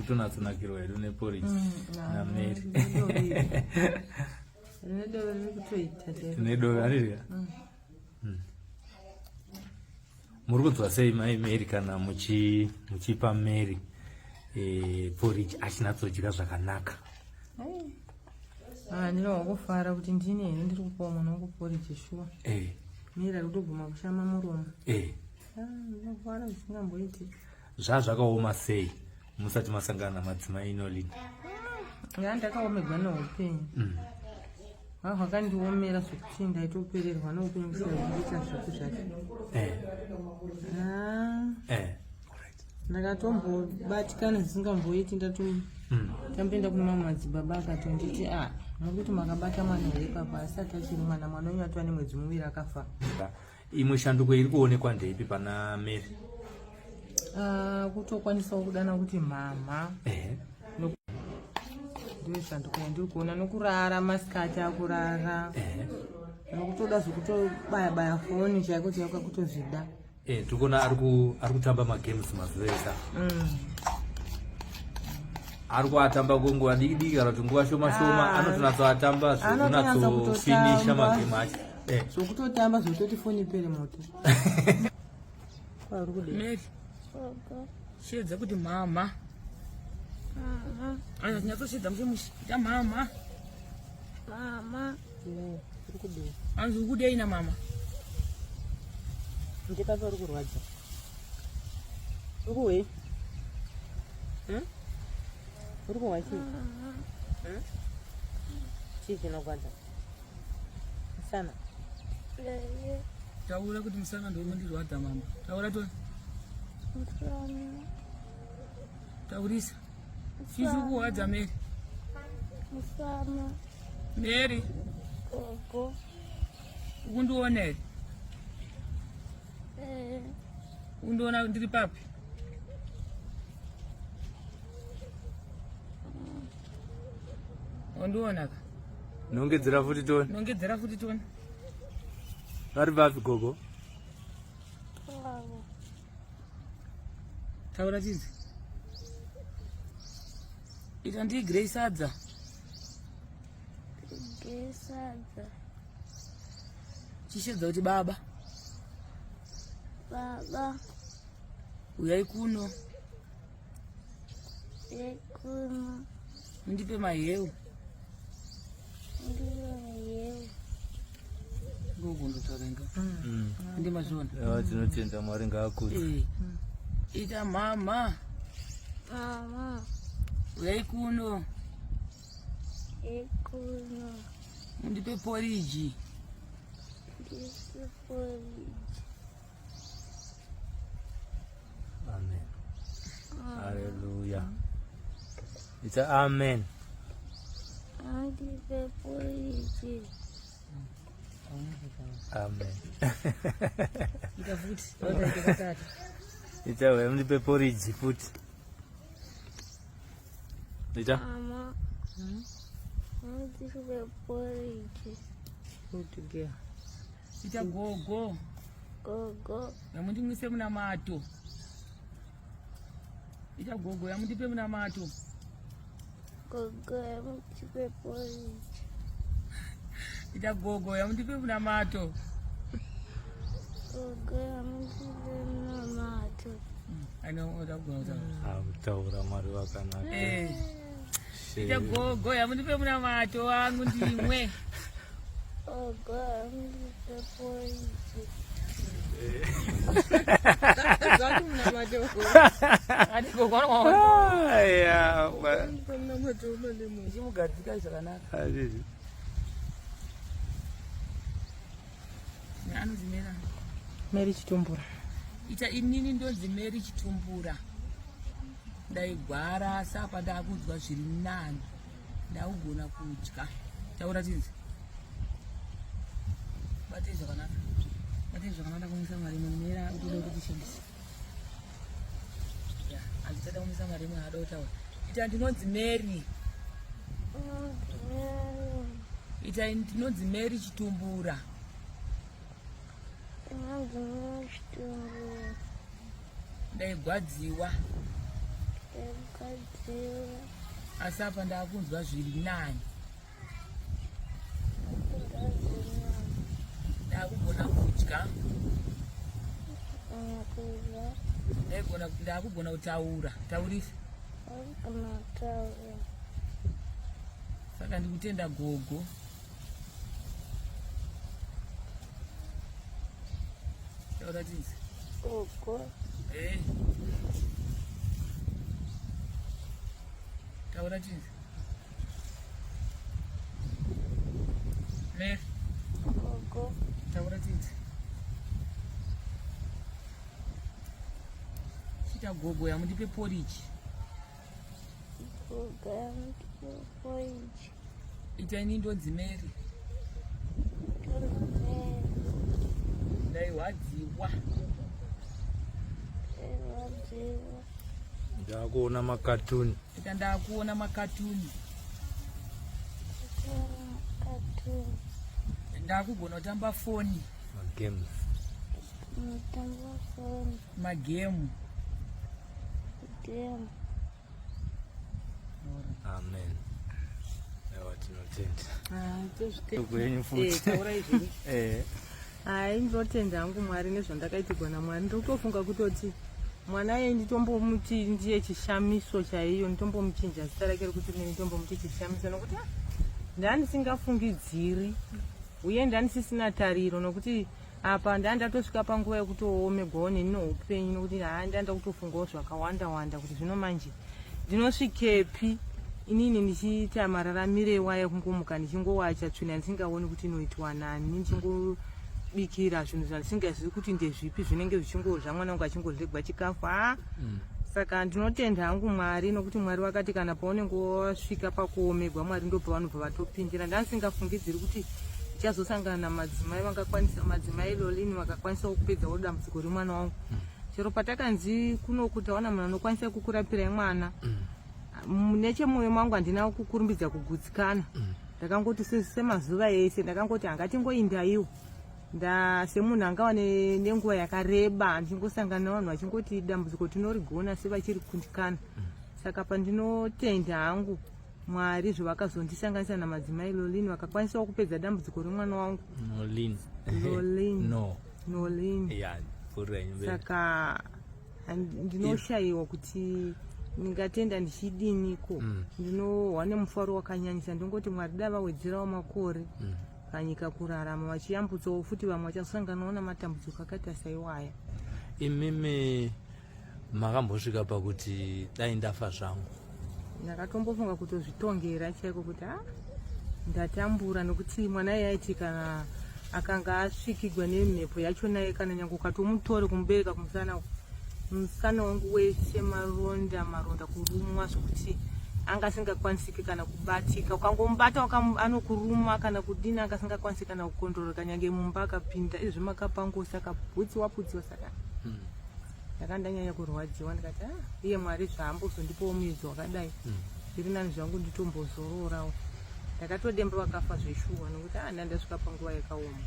kutonatsunakirwa hedu neporiji naMary. Nedove arirya. Muri kunzwa sei mai Mary kana muchipa Mary poriji achinatsodyira zvakanaka? Ndinongofara kuti ndine ndiri kupawo mwana wangu poriji shuwa. Mary ari kutoguma kushama muromo. Ndinofara zvisingamboiti. Zvakaoma sei musati masangana madzimai Nolini? Ndakaomegwa neupenyu. Hwakandiomera zvokuti ndaitopererwa neupenyu kusira kuita zvipi zvacho. Ndakatombobatikana zvisingamboiti tamboenda kune mamwe madzibaba akatonditi muri kuti makabata mwana here papa asati achiri mwana wenyu atova nemwedzi muviri akafa. Imwe shanduko iri kuonekwa ndeipi pana Mary? Kutokwanisawo kudana kuti mama. Ndiyo shanduko yandiri kuona, nokurara masikati akurara, nokutoda zvokutobaya-baya foni chaiko chaiko kutozvida. Tikuona ari kutamba magames mazuva esa. Ari kuatamba kwenguva diki kana kuti nguva shoma anotonatsoatamba zvokunatsofinisha magame acho. Zvokutotamba zvototi foni ipere moto. Mary, shedza kuti mama. Nyatsoshedza muchimushita mama. Anzi ukudei na mama. Ndipapa uri kurwadza. Ukuwe? Uri kuwa chii? Chii chinorwadza? Musana? Taura kuti musana ndio unondirwadza mama. Taura to. Taurisa. Chii chikuwadza Mary? Musana. Mary. Gogo. Ukundiona here? Undiona ndiri papi? Undiona ka? Nongedzera futi toni. Vari papi gogo? Taura chinzi. Ita ndi Grace sadza. Chishedza kuti baba. Uyai kuno. Mundipe maheu. Gogo ndotarenga. Ndi mazvona. Tinotenda Mwari ngaakudze. Ita mama. Uyai kuno. Mundipe poriji. Amen. Hallelujah. It's a amen. Amen. Ita futi. Ita Ita wewe mnipe porridge futi. Ita? Mama. Mnipe porridge. Futi gea. Ita gogo. Yamundimwise muna mato. Ita gogo yamundipe muna mato. Gogo yamundipe porridge. Ita gogo yamundipe muna mato. Gogo yamundipe muna mato. Taura Mwari wakanaka. Ita gogo yamundipe muna mato wangu ndimwe. Gogo yamundipe porridge. Zati muna mato. Ati gogo wangu. Ya, muna mato male mu. Chimugatika zvakanaka. Azizvi. Anozimera. Mary Chitumbura. Ita inini ndonzi Mary Chitumbura. Ndaigwara sapa ndakudzwa zviri nani. Ndaugona kudya. Taura chinzi. Bate zvakanaka. Kumisa Mwari munera utoda kuti shandisa. Azitada kumisa Mwari munada kutaura. Ita ndinonzi Mary. Ita ndinonzi Mary Chitumbura. Ndaigwadziwa. ndakadziva asi apa ndakunzwa zviri nani. ndazinama Ndakugona kudya, kudya ndakugona kutaura. Taurisa. akunataura Saka ndikutenda gogo. Taura tinzi. gogo Taura tinzi. Mary, gogo taura tinzi. Chita gogo yamundipe porridge. gogo yamutipoichi Itai ni ndonzi Mary. tonzee Ndairwadziwa. evadziva ndakuona makatuni. Ika ndakuona makatuni. katuni Ndakugona kutamba foni, Magames. mutamba foni magemu. gemu Amen. Ewa tinotenda. Kwenyu futi. Taura izvi. Ndinotenda hangu Mwari nezvandakaitirwa naMwari. Ndikutofunga kutoti mwana ye nditombomuti ndiye chishamiso chaiyo, nditombomuchinja zita rake rekuti nditombomuti chishamiso nokuti ndandisingafungidziri uye ndanisisina tariro, nokuti apa ndandatosvika panguva yekutoomegwawo nenino upenyu, nokuti ndanda kutofungawo zvakawanda wanda kuti zvino manje ndinosvikepi inini ndichiita mararamire waya kungomuka ndichingowacha tsvina ndisingaoni kuti inoitwa nani, ndichingobikira zvinhu zvandisingazivi kuti ndezvipi zvinenge zvichingodya mwana wangu achingodlegwa chikafu. Saka ndinotenda hangu Mwari, nokuti Mwari wakati kana paunenge wasvika pakuomegwa Mwari ndo pavanobva vatopindira. Ndandisingafungidziri kuti ndichazosangana namadzimai madzimai lolini vakakwanisawo kupedzawo dambudziko remwana wangu. Chero patakanzi kunoku taona munhu anokwanisa kukurapirai mwana, nechemwoyo mangu handina kukurumbidza kugutsikana. Ndakangoti semazuva ese ndakangoti hangatingoindaiwo semunhu angava nenguva yakareba ndingosangana navanhu vachingoti dambudziko tinorigona sevachiri kundikana. Saka pandinotenda hangu Mwari zvavakazondisanganisa namadzimai lolini vakakwanisawo kupedza dambudziko remwana wangu Nolini. Saka ndinoshayiwa kuti ndingatenda ndichidiniko. Ndinohwa nemufaro wakanyanyisa, ndingoti Mwari dava wedzerawo makore panyika kurarama, vachiyambutsawo futi vamwe vachasanganawo namatambudziko akaita saiwaya. Imimi makambosvika pakuti dai ndafa zvangu? Ndakatombofunga kutozvitongera chaiko kuti ndatambura, nokuti mwana yaiti kana akanga asvikigwa nemhepo yachona, kana nyange ukatomutore kumubereka musana wangu wese maronda kurumwa zvokuti anga asingakwanisiki kana kubatika. Ukangomubata anokuruma kana kudini, anga asingakwanisi kana kukondoroka, nyange mumba akapinda izvi makapangosa akaputsiwa. Saka ndakandanyanya kurwadziwa, ndikati iye Mwari zvaambozondipawo muedzi wakadai zviri nani zvangu nditombozororawo. Ndakatodemba vakafa zveshuwa, nokuti ndandasvika panguva yakaoma.